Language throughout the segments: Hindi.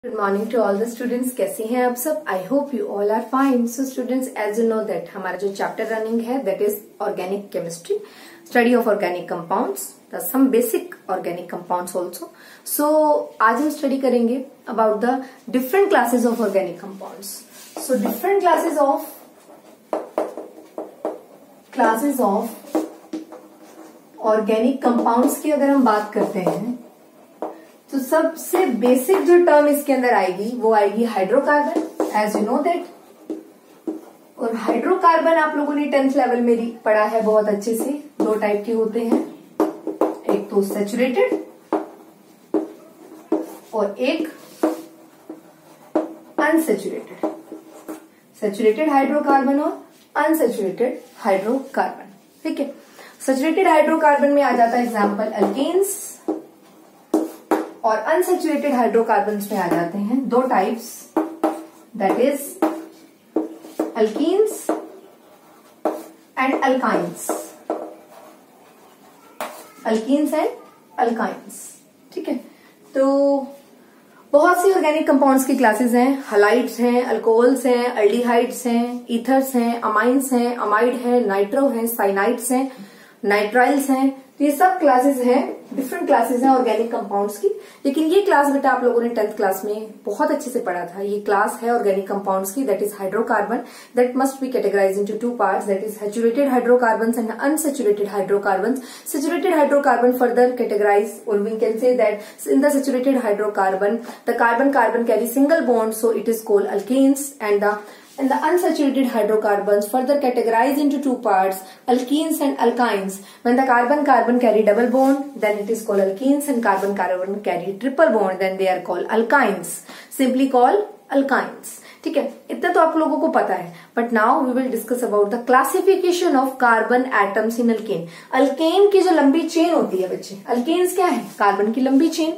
Good morning to all the students. कैसे हैं आप सब? I hope you all are fine. So students, as you know that हमारा जो चैप्टर रनिंग है that is organic chemistry, study of organic compounds, some basic organic compounds also. So आज हम स्टडी करेंगे about the different classes of organic compounds. So different classes of organic compounds की अगर हम बात करते हैं तो सबसे बेसिक जो टर्म इसके अंदर आएगी वो आएगी hydrocarbon, as you know that. और हाइड्रोकार्बन आप लोगों ने 10th लेवल में पढ़ा है बहुत अच्छे से। दो टाइप के होते हैं, एक तो सैचुरेटेड और एक अनसैचुरेटेड। सैचुरेटेड हाइड्रोकार्बन और अनसैचुरेटेड हाइड्रोकार्बन। ठीक है, सैचुरेटेड हाइड्रोकार्बन में आ जाता है एग्जांपल अल्केन्स, और अनसैचुरेटेड हाइड्रोकार्बन्स में आ जाते हैं दो types, that is alkenes and alkynes. Alkenes and alkynes. ठीक है, तो बहुत सी ऑर्गेनिक कंपाउंड्स की क्लासेस हैं। हलाइड्स हैं, अल्कोहल्स हैं, अल्डिहाइड्स हैं, ईथर्स हैं, अमाइंस हैं, अमाइड है, नाइट्रो है, साइनाइड्स हैं, नाइट्राइल्स हैं। तो ये सब क्लासेस हैं, डिफरेंट क्लासेस हैं ऑर्गेनिक कंपाउंड्स की। लेकिन ये क्लास बेटा आप लोगों ने 10th क्लास में बहुत अच्छे से पढ़ा था। ये क्लास है ऑर्गेनिक कंपाउंड्स की, that is hydrocarbon, that must be categorised into two parts, that is saturated hydrocarbons and unsaturated hydrocarbons. Saturated hydrocarbon further categorized, or we can say that in the saturated hydrocarbon the carbon carry single bond, so it is called alkenes, and the unsaturated hydrocarbons further categorized into two parts, alkenes and alkynes. When the carbon carry double bond, then it is called alkenes, and carbon carry triple bond, then they are called alkynes, simply called alkynes. ठीक है, इतना तो आप लोगों को पता है। But now we will discuss about the classification of carbon atoms in alkane. Alkane की जो लंबी चेन होती है बच्चे, अल्केन्स क्या है? कार्बन की लंबी चेन,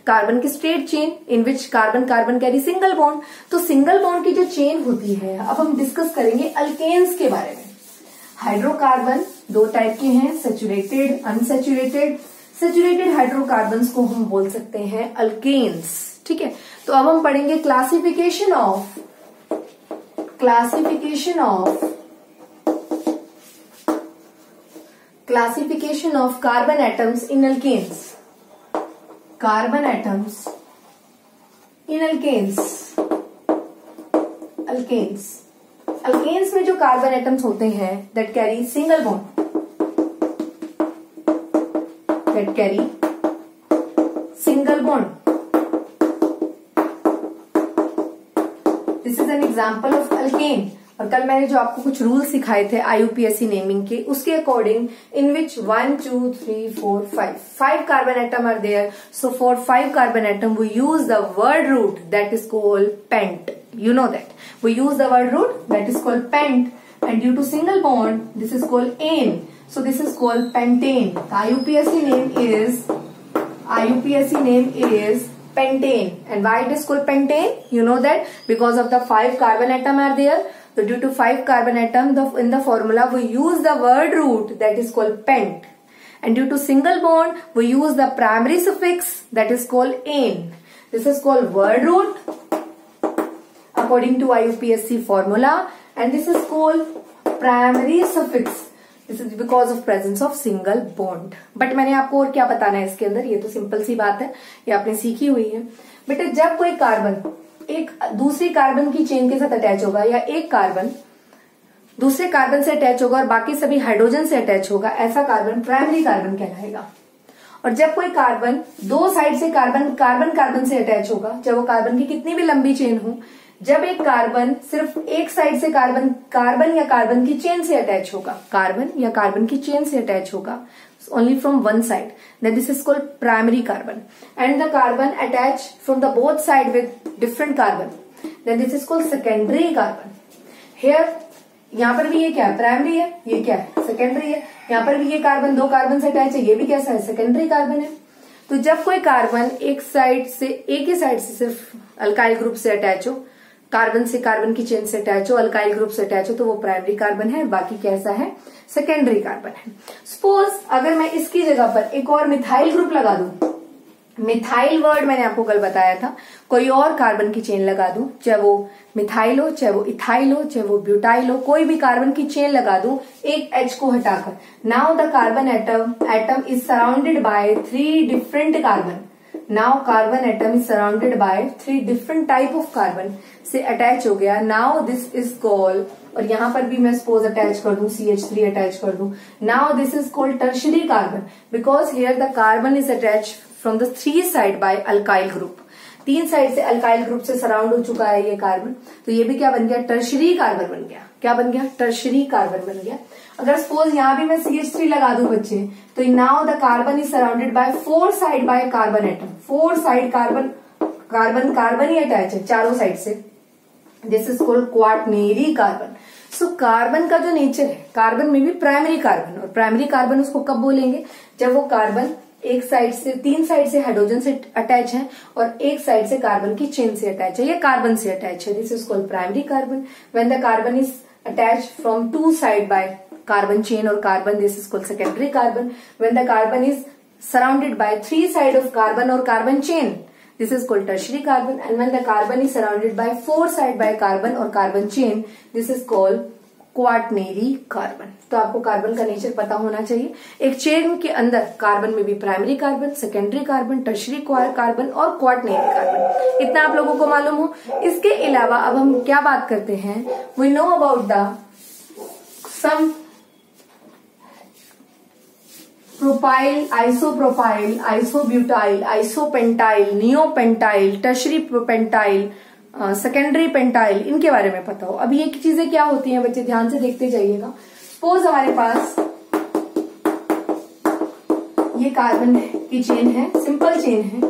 कार्बन की straight chain in which carbon carry single bond. तो सिंगल बॉन्ड की जो चेन होती है, अब हम डिस्कस करेंगे अल्केन्स के बारे में। हाइड्रोकार्बन दो टाइप के हैं, सैचुरेटेड, अनसैचुरेटेड। सैचुरेटेड हाइड्रोकार्बन्स को हम बोल सकते हैं अल्केन्स। ठीक है, तो अब हम पढ़ेंगे classification of carbon atoms in alkanes. Carbon atoms in alkanes में जो कार्बन एटम्स होते हैं that carry single bond, this is an example of alkane. और कल मैंने जो आपको कुछ रूल्स सिखाए थे IUPAC नेमिंग के, उसके according in which 1 2 3 4 5 carbon atom are there. So for 5 carbon atom we use the word root that is called pent. You know that we use the word root that is called pent, and due to single bond this is called ane. So this is called pentane. The IUPAC name is pentane. And why it is called pentane? You know that because of the 5 carbon atom are there. So due to 5 carbon atom, in the formula we use the word root that is called pent, and due to single bond we use the primary suffix that is called ane. This is called word root according to IUPAC formula, and this is called primary suffix. This is because of presence of single bond. But मैंने आपको और क्या बताना है इसके अंदर, ये तो सिंपल सी बात है, ये आपने सीखी हुई है। बेटा जब कोई कार्बन एक दूसरी कार्बन की चेन के साथ अटैच होगा, या एक कार्बन दूसरे कार्बन से अटैच होगा और बाकी सभी हाइड्रोजन से अटैच होगा, ऐसा कार्बन प्राइमरी कार्बन कहलाएगा। और जब कोई कार्बन दो साइड से कार्बन से अटैच होगा, चाहे वो कार्बन की कितनी भी लंबी चेन हो, जब एक कार्बन सिर्फ एक साइड से कार्बन या कार्बन की चेन से अटैच होगा, कार्बन या कार्बन की चेन से अटैच होगा, only from one side, then this is called primary carbon. And the carbon attach from the both side with different carbon, then this is called secondary carbon. Here यहाँ पर भी ये क्या है? प्राइमरी है, ये क्या है? सेकेंडरी है। यहाँ पर भी ये कार्बन दो कार्बन से अटैच है, ये भी कैसा है? सेकेंडरी कार्बन है। तो जब कोई कार्बन एक ही साइड से सिर्फ अल्काइल ग्रुप से अटैच हो, कार्बन से कार्बन की चेन से अटैच हो, अल्काइल ग्रुप से अटैच हो, तो वो प्राइमरी कार्बन है, बाकी कैसा है? सेकेंडरी कार्बन है। सपोज अगर मैं इसकी जगह पर एक और मिथाइल ग्रुप लगा दूं, मिथाइल वर्ड मैंने आपको कल बताया था, कोई और कार्बन की चेन लगा दूं, चाहे वो मिथाइल हो, चाहे वो इथाइल हो, चाहे वो ब्यूटाइल हो, कोई भी कार्बन की चेन लगा दूं एक H को हटाकर, now the carbon atom is surrounded by 3 different carbon. Now carbon atom is surrounded by 3 different type of carbon से अटैच हो गया। नाउ दिस इज कॉल्ड, और यहां पर भी मैं सपोज अटैच कर दूं, CH3 अटैच कर दूं, now this is called tertiary carbon, because here the carbon is attach from the 3 side by alkyl group. 3 side से अल्काइल ग्रुप से सराउंड हो चुका है ये कार्बन, तो ये भी क्या बन गया, टर्शियरी कार्बन बन गया। क्या बन गया, टर्शियरी कार्बन बन गया। अगर सपोज यहां भी मैं CH3 लगा दूं बच्चे, तो now the carbon is surrounded bye 4 side by carbon atom. 4 side carbon he attach है चारों साइड से। This is called quaternary carbon. So carbon का जो नेचर है, कार्बन में भी प्राइमरी कार्बन, और प्राइमरी कार्बन उसको कब बोलेंगे, जब वो कार्बन एक साइड से 3 साइड से हाइड्रोजन से अटैच है और एक साइड से कार्बन की चेन से अटैच है या कार्बन से अटैच है। This is called primary carbon. When the carbon is attach from 2 side by carbon chain और carbon, this is called secondary carbon. When the carbon is surrounded by 3 side of carbon और carbon chain, this is called tertiary carbon. And when the carbon is surrounded by 4 side by carbon or carbon chain, this is called quaternary carbon. तो आपको कार्बन का नेचर पता होना चाहिए। एक चेन के अंदर कार्बन में भी primary carbon, secondary carbon, tertiary carbon और क्वाटर्नरी कार्बन, इतना आप लोगों को मालूम हो। इसके अलावा अब हम क्या बात करते हैं, we know about the some propyl, isopropyl, isobutyl, isopentyl, neopentyl, tertiary pentyl, secondary pentyl, इनके बारे में पता हो। अब ये चीजें क्या होती हैं बच्चे, ध्यान से देखते जाइएगा। सपोज हमारे पास ये कार्बन की चेन है, सिंपल चेन है,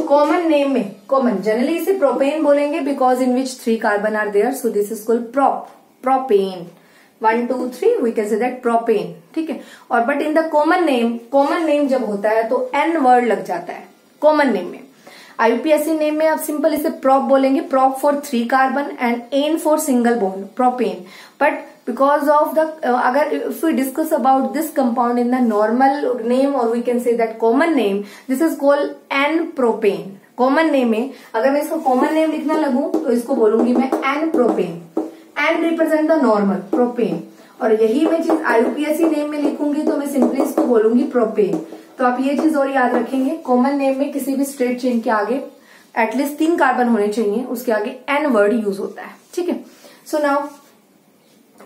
कॉमन नेम में, कॉमन जनरली इसे प्रोपेन बोलेंगे because in which 3 carbon are there, so this is called propane. 1 2 3 we can say that propane, ठीक है। और but in the common name जब होता है तो N वर्ड लग जाता है कॉमन नेम में। IUPAC नेम में आप सिंपल इसे प्रोप बोलेंगे, prop for 3 carbon and N for single bond, propane. But because of the, अगर if we discuss about this compound in the normal name और we can say that common name, this is called N propane. Common name में अगर मैं इसको कॉमन नेम लिखना लगूं तो इसको बोलूंगी मैं N propane. N represent the normal propane, और यही मैं चीज IUPAC नेम में लिखूंगी तो मैं सिंपली इसको बोलूंगी प्रोपेन। तो आप ये चीज और याद रखेंगे, कॉमन नेम में किसी भी स्ट्रेट चेन के आगे एटलीस्ट 3 कार्बन होने चाहिए, उसके आगे N वर्ड यूज होता है, ठीक है। सो नाउ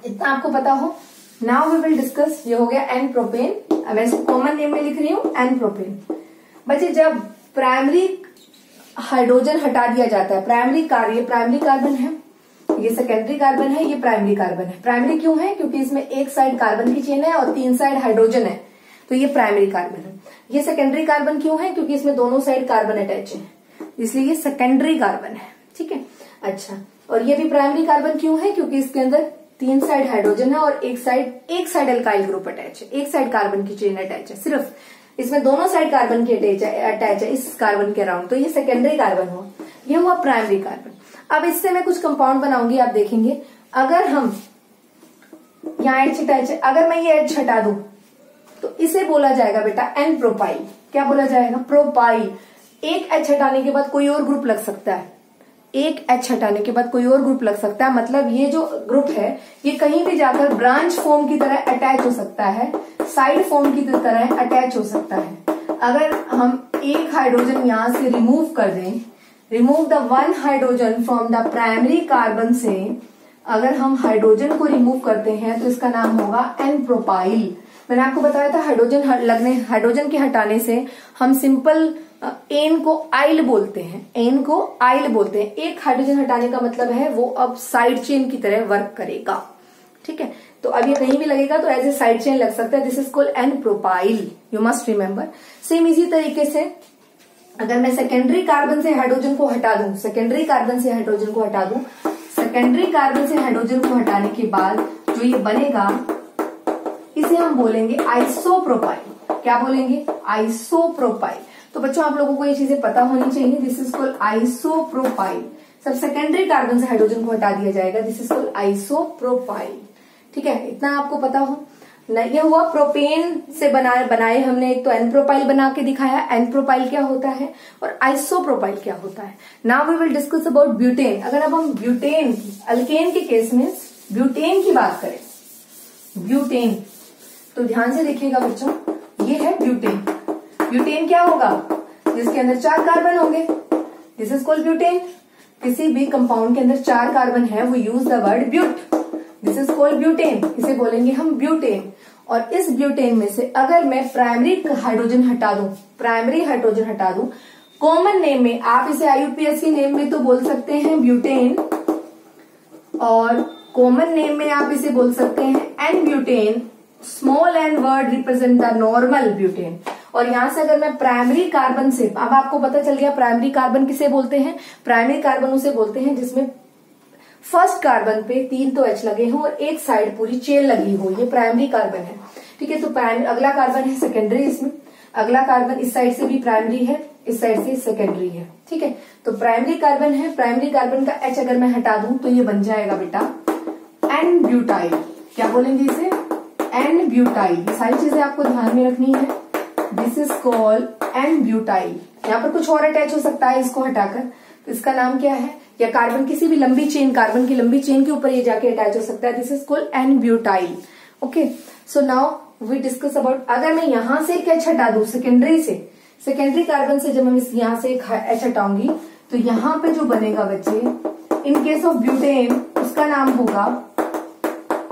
इतना आपको पता हो। नाउ वी विल डिस्कस, ये हो गया N प्रोपेन, मैं इसको कॉमन नेम में लिख रही हूँ N प्रोपेन। बच्चे जब प्राइमरी हाइड्रोजन हटा दिया जाता है, प्राइमरी कार्बन है, ये सेकेंडरी कार्बन है, ये प्राइमरी कार्बन है। प्राइमरी क्यों है, क्योंकि इसमें एक साइड कार्बन की चेन है और 3 साइड हाइड्रोजन है, तो ये प्राइमरी कार्बन है। ये सेकेंडरी कार्बन क्यों है, क्योंकि इसमें दोनों साइड कार्बन अटैच है, इसलिए ये सेकेंडरी कार्बन है, ठीक है। अच्छा, और ये भी प्राइमरी कार्बन क्यों है, क्योंकि इसके अंदर 3 साइड हाइड्रोजन है और एक साइड अल्काइल ग्रुप अटैच है, एक साइड कार्बन की चेन अटैच है, सिर्फ इसमें दोनों साइड कार्बन की अटैच है इस कार्बन के अराउंड, तो ये सेकेंडरी कार्बन हुआ, ये हुआ प्राइमरी कार्बन। अब इससे मैं कुछ कंपाउंड बनाऊंगी, आप देखेंगे। अगर हम यहाँ H अटैच है, अगर मैं ये H हटा दूं तो इसे बोला जाएगा बेटा N प्रोपाइल। क्या बोला जाएगा, प्रोपाइल। एक H हटाने के बाद कोई और ग्रुप लग सकता है, एक H हटाने के बाद कोई और ग्रुप लग सकता है, मतलब ये जो ग्रुप है ये कहीं भी जाकर ब्रांच फॉर्म की तरह अटैच हो सकता है, साइड फॉर्म की तरह अटैच हो सकता है। अगर हम एक हाइड्रोजन यहां से रिमूव कर दें, remove the 1 hydrogen from the primary carbon से, अगर हम हाइड्रोजन को रिमूव करते हैं तो इसका नाम होगा N प्रोपाइल। मैंने आपको बताया था हाइड्रोजन के हटाने से हम सिंपल एन को आइल बोलते हैं, एन को आइल बोलते हैं। एक हाइड्रोजन हटाने का मतलब है वो अब साइड चेन की तरह वर्क करेगा, ठीक है। तो अब ये कहीं भी लगेगा तो एज ए साइड चेन लग सकता है, this is called N propyl, you must remember. Same इसी तरीके से अगर मैं सेकेंडरी कार्बन से हाइड्रोजन को हटा दूं, सेकेंडरी कार्बन से हाइड्रोजन को हटा दूं, सेकेंडरी कार्बन से हाइड्रोजन को हटाने के बाद जो ये बनेगा इसे हम बोलेंगे आइसोप्रोपाइल। क्या बोलेंगे, आइसोप्रोपाइल। तो बच्चों आप लोगों को ये चीजें पता होनी चाहिए, दिस इज कॉल्ड आइसोप्रोपाइल। सब सेकेंडरी कार्बन से हाइड्रोजन को हटा दिया जाएगा, दिस इज कॉल्ड आइसोप्रोपाइल, ठीक है। इतना आपको पता हो। ये हुआ प्रोपेन से बनाए हमने, एक तो एन प्रोपाइल बना के दिखाया, एन प्रोपाइल क्या होता है और आइसोप्रोपाइल क्या होता है। Now we will discuss about butane. अगर अब हम ब्यूटेन अल्केन के केस में ब्यूटेन की बात करें, ब्यूटेन, तो ध्यान से देखिएगा बच्चों, ये है ब्यूटेन। ब्यूटेन क्या होगा, जिसके अंदर 4 कार्बन होंगे, दिस इज कॉल्ड ब्यूटेन। किसी भी कंपाउंड के अंदर 4 कार्बन है, वो use the word but, this is called butane, इसे बोलेंगे हम ब्यूटेन। और इस ब्यूटेन में से अगर मैं प्राइमरी हाइड्रोजन हटा दूं, प्राइमरी हाइड्रोजन हटा दूं, कॉमन नेम में आप इसे IUPAC नेम में तो बोल सकते हैं ब्यूटेन, और कॉमन नेम में आप इसे बोल सकते हैं n butane, small n word represent the normal butane. और यहां से अगर मैं प्राइमरी कार्बन से, अब आपको पता चल गया प्राइमरी कार्बन किसे बोलते हैं, प्राइमरी कार्बन उसे बोलते हैं जिसमें फर्स्ट कार्बन पे 3 तो H लगे हों और एक साइड पूरी चेन लगी हो, ये प्राइमरी कार्बन है। ठीक है, तो अगला कार्बन है सेकेंडरी, इसमें अगला कार्बन इस साइड से भी प्राइमरी है, इस साइड से सेकेंडरी है। ठीक है, तो प्राइमरी कार्बन है, प्राइमरी कार्बन का H अगर मैं हटा दूं तो ये बन जाएगा बेटा एन ब्यूटाइल। क्या बोलेंगे इसे, एन ब्यूटाइल। ये सारी चीजें आपको ध्यान में रखनी है, this is called n butyl. यहाँ पर कुछ और अटैच हो सकता है इसको हटाकर, तो इसका नाम क्या है, या कार्बन किसी भी लंबी चेन, कार्बन की लंबी चेन के ऊपर ये जाके अटैच हो सकता है, this is called n butyl. Okay, so now we discuss about, अगर मैं यहां से एक H हटा दूं सेकेंडरी से, सेकेंडरी कार्बन से जब मैं यहां से एक H हटाऊंगी तो यहां पे जो बनेगा बच्चे, इन केस ऑफ ब्यूटेन उसका नाम होगा,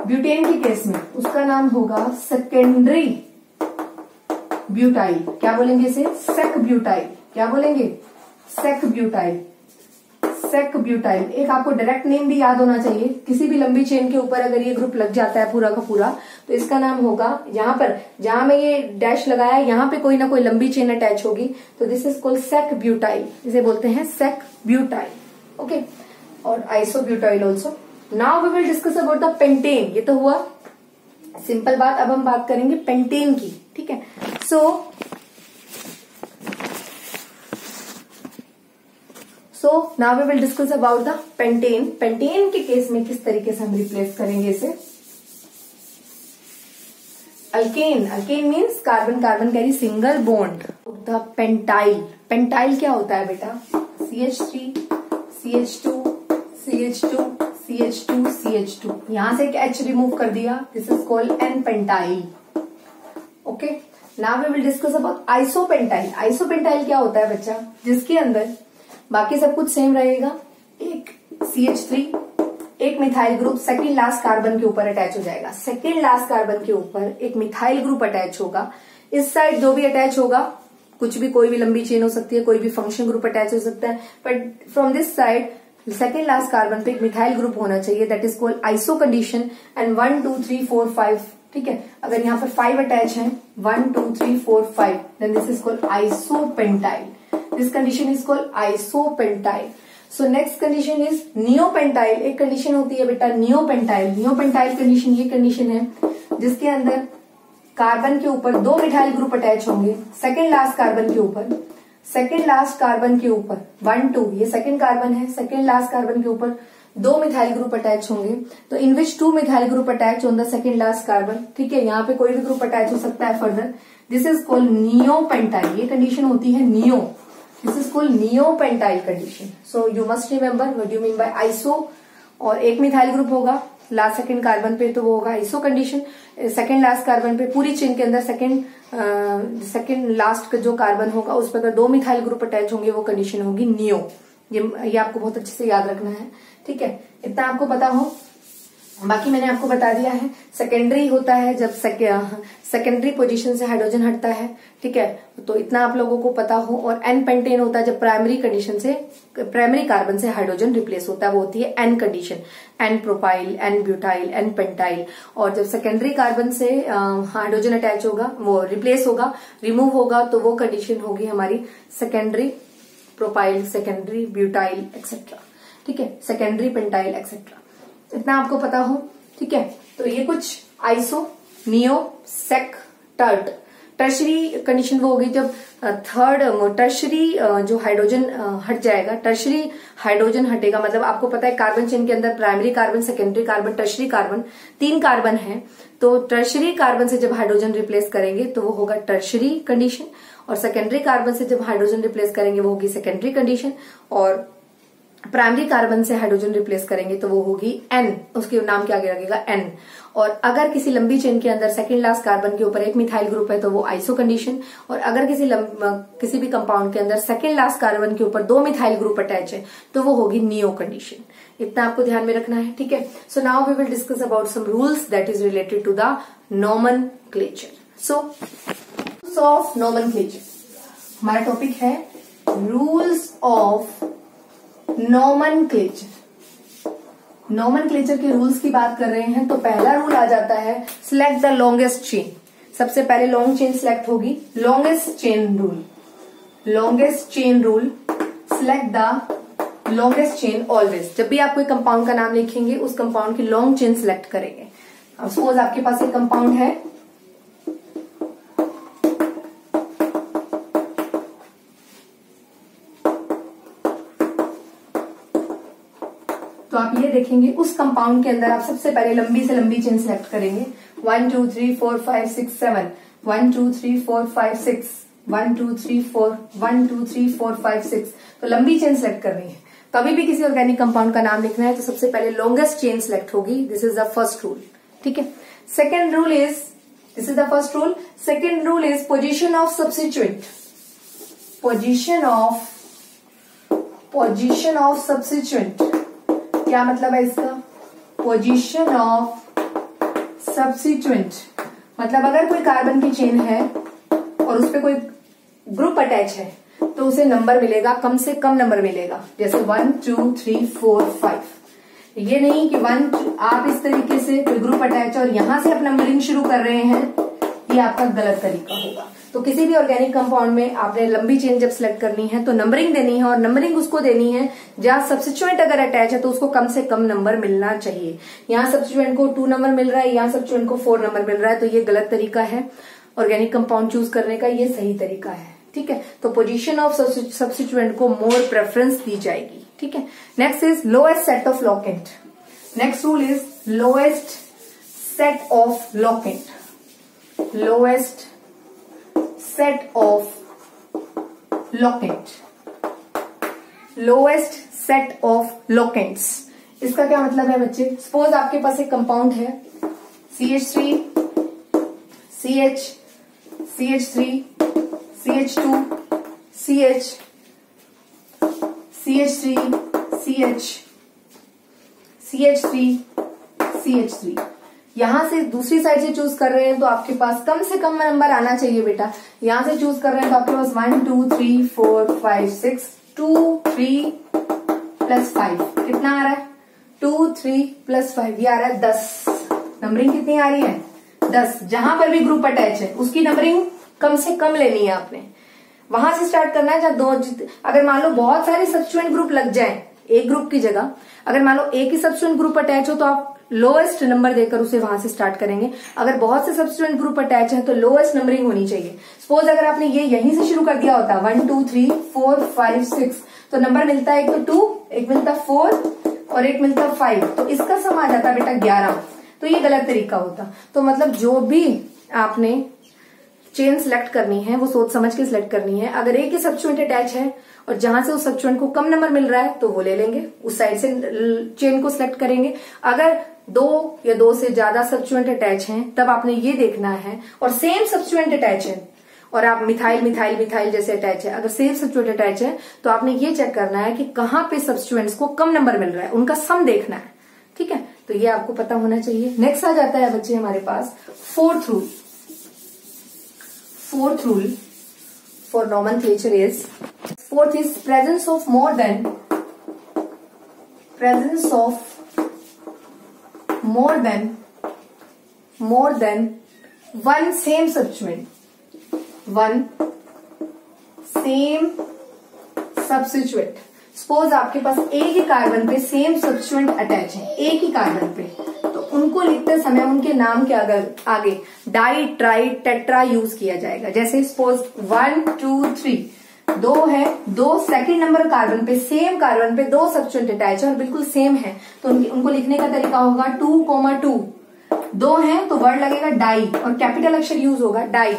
ब्यूटेन के केस में उसका नाम होगा सेकेंडरी ब्यूटाइल। क्या बोलेंगे इसे, सेक ब्यूटाइल। क्या बोलेंगे, सेक ब्यूटाइल, सेक ब्यूटाइल। एक आपको डायरेक्ट नेम भी याद होना चाहिए, किसी भी लंबी चेन के ऊपर अगर ये ग्रुप लग जाता है पूरा का पूरा, तो इसका नाम होगा, यहाँ पर जहां मैं ये डैश लगाया यहाँ पे कोई ना कोई लंबी चेन अटैच होगी, तो this is called sec butyl, इसे बोलते हैं सेक ब्यूटाइल। ओके, और isobutyl also. Now we will discuss about the pentane. ये तो हुआ सिंपल बात, अब हम बात करेंगे पेंटेन की। ठीक है, so now we will discuss about the pentane. Pentane के केस में किस तरीके से हम रिप्लेस करेंगे इसे, alkane, alkane means carbon carbon carry single bond. The pentyl, pentyl क्या होता है बेटा, CH3 CH2 CH2 CH2 CH2, यहां से एक H रिमूव कर दिया, this is called n pentyl. Okay, now we will discuss about isopentyl. Isopentyl क्या होता है बच्चा, जिसके अंदर बाकी सब कुछ सेम रहेगा, एक CH3, एक methyl group second last carbon के ऊपर अटैच हो जाएगा, सेकेंड लास्ट कार्बन के ऊपर एक मिथाइल ग्रुप अटैच होगा, इस साइड जो भी अटैच होगा, कुछ भी कोई भी लंबी चेन हो सकती है, कोई भी फंक्शन ग्रुप अटैच हो सकता है, but from this side second last carbon पे एक मिथाइल ग्रुप होना चाहिए, that is called iso condition. And 1 2 3 4 5, ठीक है, अगर यहाँ पर 5 अटैच है, 1 2 3 4 5, then this is called isopentyl. This condition is called isopentyl. So next condition is neopentyl. एक कंडीशन होती है बेटा नियोपेंटाइल। नियोपेंटाइल कंडीशन ये कंडीशन है जिसके अंदर कार्बन के ऊपर 2 मिथाइल ग्रुप अटैच होंगे, सेकेंड लास्ट कार्बन के ऊपर, सेकेंड लास्ट कार्बन के ऊपर 1 2, ये सेकेंड कार्बन है, सेकेंड लास्ट कार्बन के ऊपर 2 मिथाइल ग्रुप अटैच होंगे, तो इन विच 2 methyl group attach on the second last carbon. ठीक है, यहाँ पे कोई भी ग्रुप अटैच हो सकता है further, this is called neopentyl. ये कंडीशन होती है neo, this is called neopentyl condition. So you must remember what you mean by iso. और एक मिथाइल ग्रुप होगा लास्ट सेकेंड कार्बन पे, तो वो होगा iso condition. Second last carbon पे पूरी चेन के अंदर सेकेंड लास्ट का जो कार्बन होगा उस पर अगर 2 मिथाइल ग्रुप अटैच होंगे वो कंडीशन होगी नियो। ये आपको बहुत अच्छे से याद रखना है। ठीक है, इतना आपको पता हो। बाकी मैंने आपको बता दिया है, सेकेंडरी होता है जब सेकेंडरी पोजीशन से हाइड्रोजन हटता है। ठीक है, तो इतना आप लोगों को पता हो। और एन पेंटेन होता है जब प्राइमरी कंडीशन से, प्राइमरी कार्बन से हाइड्रोजन रिप्लेस होता है, वो होती है n condition, n propyl, n butyl, n pentyl. और जब सेकेंडरी कार्बन से हाइड्रोजन अटैच होगा, वो रिप्लेस होगा, रिमूव होगा, तो वो कंडीशन होगी हमारी secondary propyl, secondary butyl etcetera. ठीक है, सेकेंडरी पेंटाइल एक्सेट्रा, इतना आपको पता हो। ठीक है, तो ये कुछ आइसो, नियो, सेक, टर्ट, टर्शरी कंडीशन वो होगी जब थर्ड टर्शरी जो हाइड्रोजन हट जाएगा, टर्शरी हाइड्रोजन हटेगा, मतलब आपको पता है कार्बन चेन के अंदर primary carbon, secondary carbon, tertiary carbon, 3 carbon है। तो टर्शरी कार्बन से जब हाइड्रोजन रिप्लेस करेंगे तो वो होगा टर्शरी कंडीशन, और सेकेंडरी कार्बन से जब हाइड्रोजन रिप्लेस करेंगे वो होगी सेकेंडरी कंडीशन, और प्राइमरी कार्बन से हाइड्रोजन रिप्लेस करेंगे तो वो होगी एन, उसके नाम के आगे लगेगा एन। और अगर किसी लंबी चेन के अंदर सेकंड लास्ट कार्बन के ऊपर एक मिथाइल ग्रुप है तो वो आइसो कंडीशन, और अगर किसी भी कंपाउंड के अंदर सेकंड लास्ट कार्बन के ऊपर 2 मिथाइल ग्रुप अटैच है तो वो होगी नियो कंडीशन। इतना आपको ध्यान में रखना है, ठीक है। So now we will discuss about some rules that is related to the nomenclature. So rules of nomenclature, हमारा टॉपिक है रूल्स ऑफ नोमेनक्लेचर। नोमेनक्लेचर के रूल्स की बात कर रहे हैं तो पहला रूल आ जाता है सिलेक्ट द लॉन्गेस्ट चेन। सबसे पहले लॉन्ग चेन सिलेक्ट होगी, longest chain rule, longest chain rule, select the longest chain always. जब भी आप कोई कंपाउंड का नाम लिखेंगे उस कंपाउंड की लॉन्ग चेन सिलेक्ट करेंगे। अब सपोज आपके पास एक कंपाउंड है, तो आप ये देखेंगे उस कंपाउंड के अंदर आप सबसे पहले लंबी से लंबी चेन सिलेक्ट करेंगे, 1 2 3 4 5 6 7, 1 2 3 4 5 6, 1 2 3 4, 1 2 3 4 5 6, तो लंबी चेन सिलेक्ट करनी है। कभी भी किसी ऑर्गेनिक कंपाउंड का नाम लिखना है तो सबसे पहले लॉन्गेस्ट चेन सिलेक्ट होगी, this is the first rule, ठीक है। Second rule is, this is the first rule, second rule is position of substituent, position of substituent. क्या मतलब है इसका, पोजीशन ऑफ सब्स्टिट्यूएंट मतलब अगर कोई कार्बन की चेन है और उस पर कोई ग्रुप अटैच है तो उसे नंबर मिलेगा, कम से कम नंबर मिलेगा, जैसे 1 2 3 4 5। ये नहीं कि 1 आप इस तरीके से कोई ग्रुप अटैच है और यहां से आप नंबरिंग शुरू कर रहे हैं, ये आपका गलत तरीका होगा। तो किसी भी ऑर्गेनिक कंपाउंड में आपने लंबी चेन जब सिलेक्ट करनी है तो नंबरिंग देनी है, और नंबरिंग उसको देनी है जहां सब्स्टिट्यूएंट अगर अटैच है तो उसको कम से कम नंबर मिलना चाहिए। यहाँ सब्स्टिट्यूएंट को 2 नंबर मिल रहा है, यहाँ सब्स्टिट्यूएंट को 4 नंबर मिल रहा है, तो ये गलत तरीका है ऑर्गेनिक कंपाउंड चूज करने का, ये सही तरीका है, ठीक है। तो पोजीशन ऑफ सब्स्टिट्यूएंट को मोर प्रेफरेंस दी जाएगी, ठीक है। Next is lowest set of locant. Next rule is lowest set of locant, lowest set of locant, lowest set of locants। इसका क्या मतलब है बच्चे, सपोज आपके पास एक कंपाउंड है CH3 CH CH3 CH2 CH CH3 CH CH3 CH3। यहां से दूसरी साइड से चूज कर रहे हैं तो आपके पास कम से कम नंबर आना चाहिए बेटा। यहां से चूज कर रहे हैं तो आपके पास 1 2 3 4 5 6 2 3 प्लस 5 कितना आ रहा है, 2 3 प्लस 5 ये आ रहा है 10। नंबरिंग कितनी आ रही है, 10। जहां पर भी ग्रुप अटैच है उसकी नंबरिंग कम से कम लेनी है आपने, वहां से स्टार्ट करना है जहां दो, अगर मान लो बहुत सारे सब्स्टिट्यूएंट ग्रुप लग जाए एक ग्रुप की जगह, अगर मान लो एक ही सब्स्टिट्यूएंट ग्रुप अटैच हो तो आप लोएस्ट नंबर देकर उसे वहां से स्टार्ट करेंगे। अगर बहुत से सब्स्टिट्यूएंट ग्रुप अटैच है तो लोएस्ट नंबरिंग होनी चाहिए। सपोज अगर आपने ये यहीं से शुरू कर दिया होता 1 2 3 4 5 6 तो नंबर मिलता है एक तो 2, एक मिलता 4 और एक मिलता 5, तो इसका सम आ जाता बेटा 11। तो ये गलत तरीका होता। तो मतलब जो भी आपने चेन सिलेक्ट करनी है वो सोच समझ के सिलेक्ट करनी है। अगर एक ही सब्स्टिट्यूएंट अटैच है और जहां से उस सब्स्टिट्यूएंट को कम नंबर मिल रहा है तो वो ले लेंगे, उस साइड से चेन को सिलेक्ट करेंगे। अगर 2 या 2 से ज्यादा सब्स्टिट्यूएंट अटैच हैं तब आपने ये देखना है, और सेम सब्स्टिट्यूएंट अटैच है और आप मिथाइल मिथाइल मिथाइल जैसे अटैच है, अगर सेम सब्स्टिट्यूएंट अटैच है तो आपने ये चेक करना है कि कहां पे सब्स्टिट्यूएंट्स को कम नंबर मिल रहा है, उनका सम देखना है, ठीक है। तो ये आपको पता होना चाहिए। नेक्स्ट आ जाता है बच्चे हमारे पास fourth rule. Fourth rule for nomenclature is, fourth is presence of more than one same substituent, one same substituent। Suppose आपके पास एक ही कार्बन पे सेम सब्स्टिट्यूएंट अटैच है, एक ही कार्बन पे, तो उनको लिखते समय उनके नाम के आगे डाई, ट्राई, टेट्रा यूज किया जाएगा। जैसे सपोज 1 2 3 दो है, दो सेकंड नंबर कार्बन पे, सेम कार्बन पे दो सब्स्टिट्यूएंट अटैच है और बिल्कुल सेम है, तो उनको लिखने का तरीका होगा 2,2। दो है तो वर्ड लगेगा डाई और कैपिटल अक्षर यूज होगा डाई।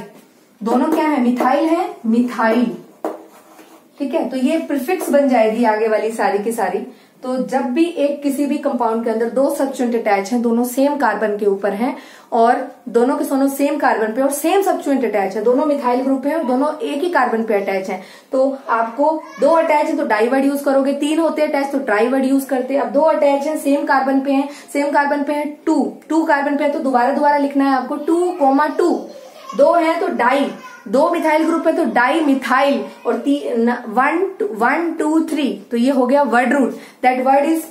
दोनों क्या है, मिथाइल है, मिथाइल। ठीक है, तो ये प्रीफिक्स बन जाएगी आगे वाली सारी की सारी। तो जब भी एक किसी भी कंपाउंड के अंदर दो सब्स्टिट्यूएंट अटैच हैं, दोनों सेम कार्बन के ऊपर हैं और दोनों के दोनों सेम कार्बन पे और सेम सब्स्टिट्यूएंट अटैच है, दोनों मिथाइल ग्रुप है और दोनों एक ही कार्बन पे अटैच हैं, तो आपको दो अटैच है तो डाई वर्ड यूज करोगे, तीन होते हैं अटैच तो ट्राई वर्ड यूज करते हैं। अब दो अटैच है, सेम कार्बन पे है, सेम कार्बन पे है टू कार्बन पे है तो दोबारा लिखना है आपको 2,2। दो है तो डाई, दो मिथाइल ग्रुप है तो डाई मिथाइल और 1 2 3 तो ये हो गया word root. That word is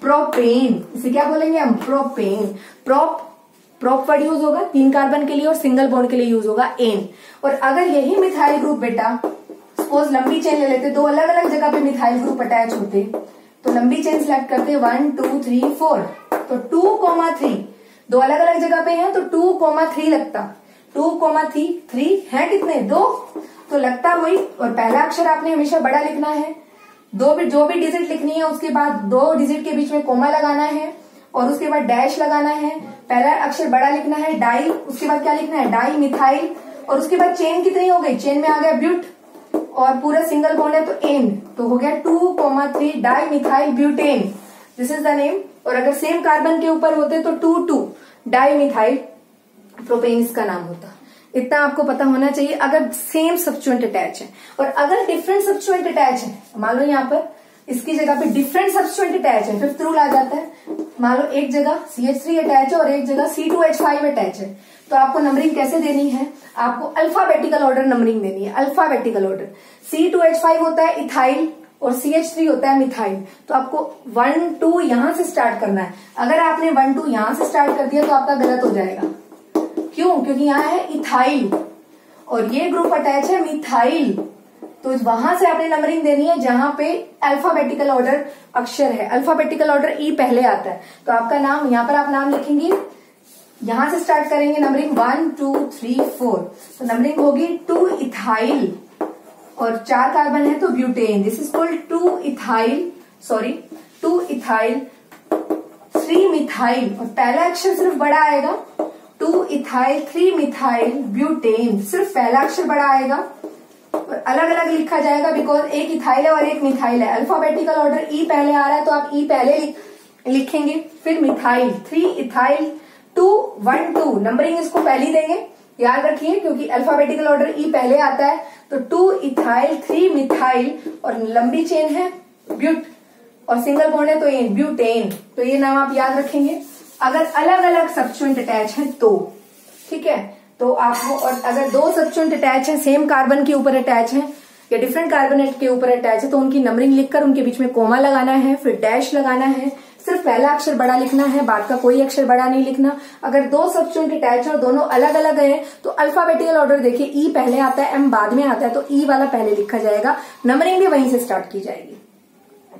propane. इसे क्या बोलेंगे हम, प्रोपेन। प्रोप वर्ड यूज होगा तीन कार्बन के लिए और सिंगल बॉन्ड के लिए यूज होगा एन। और अगर यही मिथाइल ग्रुप बेटा सपोज लंबी चेन ले लेते, दो अलग अलग जगह पे मिथाइल ग्रुप अटैच होते तो लंबी चेन सिलेक्ट करते 1 2 3 4 तो 2,3 दो अलग अलग जगह पे है तो 2,3 लगता। 2,3 है कितने, दो, तो लगता वही। और पहला अक्षर आपने हमेशा बड़ा लिखना है, जो भी डिजिट लिखनी है उसके बाद दो डिजिट के बीच में कोमा लगाना है और उसके बाद डैश लगाना है। पहला अक्षर बड़ा लिखना है डाई, उसके बाद क्या लिखना है डाई मिथाइल और उसके बाद चेन कितनी हो गई, चेन में आ गया ब्यूट और पूरा सिंगल बॉन्ड है तो एन, तो हो गया 2,3 di methyl butane. This is the name. और अगर सेम कार्बन के ऊपर होते तो 2,2 डाई मिथाइल प्रोपेन इसका नाम होता। इतना आपको पता होना चाहिए अगर सेम सब्स्टिट्यूएंट अटैच है। और अगर डिफरेंट सब्स्टिट्यूएंट अटैच है, मान लो यहाँ पर इसकी जगह पे डिफरेंट सब्स्टिट्यूएंट अटैच है, फिफ्थ रूल आ जाता है। मान लो एक जगह CH3 अटैच है और एक जगह C2H5 अटैच है, तो आपको नंबरिंग कैसे देनी है, आपको अल्फाबेटिकल ऑर्डर नंबरिंग देनी है। अल्फाबेटिकल ऑर्डर, C2H5 होता है इथाइल और CH3 होता है मिथाइल, तो आपको 1 2 यहां से स्टार्ट करना है। अगर आपने 1 2 यहां से स्टार्ट कर दिया तो आपका गलत हो जाएगा। क्यों, क्योंकि यहाँ है इथाइल और ये ग्रुप अटैच है मिथाइल, तो वहां से आपने नंबरिंग देनी है जहां पे अल्फाबेटिकल ऑर्डर अक्षर है। अल्फाबेटिकल ऑर्डर ई पहले आता है, तो आपका नाम यहाँ पर आप नाम लिखेंगे, यहां से स्टार्ट करेंगे नंबरिंग 1 2 3 4, तो नंबरिंग होगी 2 इथाइल और 4 कार्बन है तो butane. This is called 2 ethyl 3 methyl और पहला अक्षर सिर्फ बड़ा आएगा 2 इथाइल 3 मिथाइल ब्यूटेन, सिर्फ पहला अक्षर बड़ा आएगा और अलग अलग लिखा जाएगा बिकॉज एक इथाइल है और एक मिथाइल है। अल्फाबेटिकल ऑर्डर ई पहले आ रहा है तो आप ई पहले लिखेंगे, फिर मिथाइल 3 इथाइल 2 1 2 नंबरिंग इसको पहली देंगे, याद रखिए क्योंकि अल्फाबेटिकल ऑर्डर ई पहले आता है। तो 2 इथाइल 3 मिथाइल और लंबी चेन है ब्यूट और सिंगल बॉन्ड है तो ये ब्यूटेन, तो ये नाम आप याद रखेंगे। अगर अलग अलग सब्स्टिट्यूएंट अटैच है तो ठीक है, तो आपको, और अगर दो सब्स्टिट्यूएंट अटैच है सेम कार्बन के ऊपर अटैच है या डिफरेंट कार्बोनेट के ऊपर अटैच है तो उनकी नंबरिंग लिखकर उनके बीच में कोमा लगाना है, फिर डैश लगाना है, सिर्फ पहला अक्षर बड़ा लिखना है, बाद का कोई अक्षर बड़ा नहीं लिखना। अगर दो सब्स्टिट्यूएंट अटैच है और दोनों अलग अलग हैं तो अल्फाबेटिकल ऑर्डर देखिए ई पहले आता है एम बाद में आता है, तो ई वाला पहले लिखा जाएगा, नंबरिंग भी वहीं से स्टार्ट की जाएगी।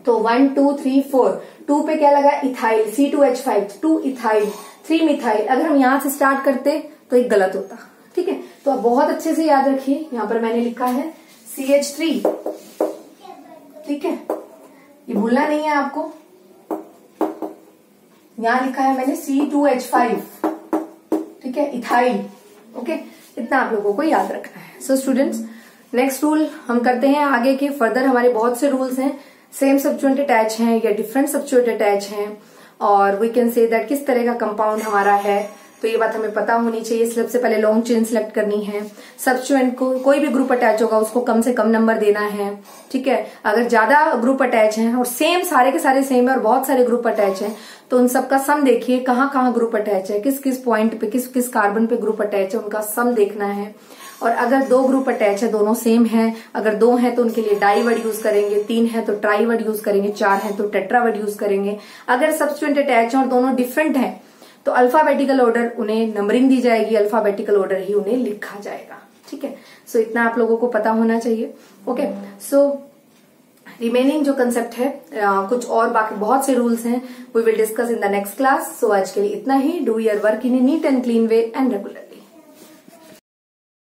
तो 1 2 3 4 2 पे क्या लगा इथाइल C2H5 2 इथाइल 3 मिथाइल। अगर हम यहां से स्टार्ट करते तो एक गलत होता, ठीक है। तो आप बहुत अच्छे से याद रखिए, यहां पर मैंने लिखा है CH3, ठीक है, ये भूलना नहीं है आपको। यहां लिखा है मैंने C2H5, ठीक है, इथाइल, ओके, इतना आप लोगों को याद रखना है। सो स्टूडेंट्स, नेक्स्ट रूल हम करते हैं आगे के। फर्दर हमारे बहुत से रूल्स हैं, सेम सब्स्टिट्यूएंट अटैच हैं या डिफरेंट सब्स्टिट्यूएंट अटैच हैं, और वी कैन से दैट किस तरह का कंपाउंड हमारा है, तो ये बात हमें पता होनी चाहिए। सबसे पहले लॉन्ग चेन सिलेक्ट करनी है। सब्स्टिट्यूएंट को कोई भी ग्रुप अटैच होगा उसको कम से कम नंबर देना है, ठीक है। अगर ज्यादा ग्रुप अटैच हैं और सेम सारे के सारे सेम है और बहुत सारे ग्रुप अटैच हैं तो उन सबका सम देखिए, कहाँ कहाँ ग्रुप अटैच है, किस किस पॉइंट पे, किस किस कार्बन पे ग्रुप अटैच है, उनका सम देखना है। और अगर दो ग्रुप अटैच है, दोनों सेम है, अगर दो है तो उनके लिए डाई वर्ड यूज करेंगे, तीन है तो ट्राई वर्ड यूज करेंगे, चार है तो टेट्रा वर्ड यूज करेंगे। अगर सब्स्टिट्यूएंट अटैच है और दोनों डिफरेंट है तो अल्फाबेटिकल ऑर्डर उन्हें नंबरिंग दी जाएगी, अल्फाबेटिकल ऑर्डर ही उन्हें लिखा जाएगा, ठीक है। सो इतना आप लोगों को पता होना चाहिए, ओके। सो रिमेनिंग जो कंसेप्ट है कुछ और बाकी बहुत से रूल्स हैं, we will discuss in the next class. So आज के लिए इतना ही. Do your work in a neat and clean way and regular.